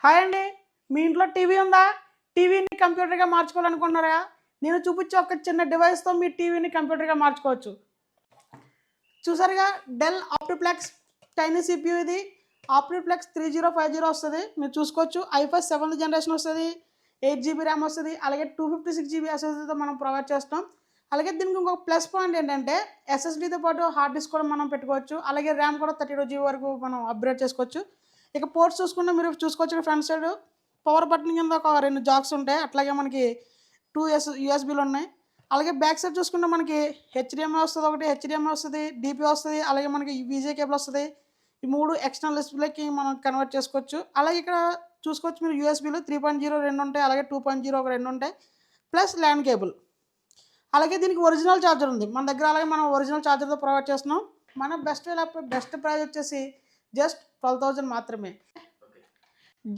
Hi అండి, మీ ఇంట్లో TV ఉందా? టీవీని కంప్యూటర్గా మార్చుకోవాలనుకుంటున్నారా? నేను చూపించే ఒక చిన్న డివైస్తో మీ టీవీని కంప్యూటర్గా మార్చుకోవచ్చు. చూసారుగా, డెల్ ఆప్టిప్లెక్స్ టైనీ సిపియూ. ఇది ఆప్టిప్లెక్స్ 3050 వస్తుంది. మీరు చూసుకోవచ్చు. ఐఫై 7th జనరేషన్ వస్తుంది, 8 GB ర్యామ్ వస్తుంది, అలాగే 256 GB ఎస్ఎస్డీతో మనం ప్రొవైడ్ చేస్తాం. అలాగే దీనికి ఇంకొక ప్లస్ పాయింట్ ఏంటంటే ఎస్ఎస్డీతో పాటు హార్డ్ డిస్క్ కూడా మనం పెట్టుకోవచ్చు. అలాగే ర్యామ్ కూడా 32 GB వరకు మనం అప్గ్రేడ్ చేసుకోవచ్చు. ఇక పోర్ట్స్ చూసుకుంటే మీరు చూసుకోవచ్చు, ఫ్రంట్ సైడ్ పవర్ బటన్ కింద ఒక 2 జాక్స్ ఉంటాయి. అట్లాగే మనకి 2 యూఎస్బీలు ఉన్నాయి. అలాగే బ్యాక్ సైడ్ చూసుకుంటే మనకి హెచ్డిఎంఐ వస్తుంది, ఒకటి హెచ్డిఎంఐ వస్తుంది, డిపి వస్తుంది, అలాగే మనకి విజే కేబుల్ వస్తుంది. ఈ 3 ఎక్స్టర్నల్ డిస్ప్లేకి మనం కన్వర్ట్ చేసుకోవచ్చు. అలాగే ఇక్కడ చూసుకోవచ్చు మీరు యూఎస్బీలు 3.0 2 ఉంటాయి, అలాగే 2.0 ఒక 2 ఉంటాయి, ప్లస్ ల్యాండ్ కేబుల్. అలాగే దీనికి ఒరిజినల్ ఛార్జర్ ఉంది మన దగ్గర. అలాగే మనం ఒరిజినల్ ఛార్జర్తో ప్రొవైడ్ చేస్తున్నాం. మన బెస్ట్ ప్రైస్ వచ్చేసి జస్ట్ 12,000 మాత్రమే.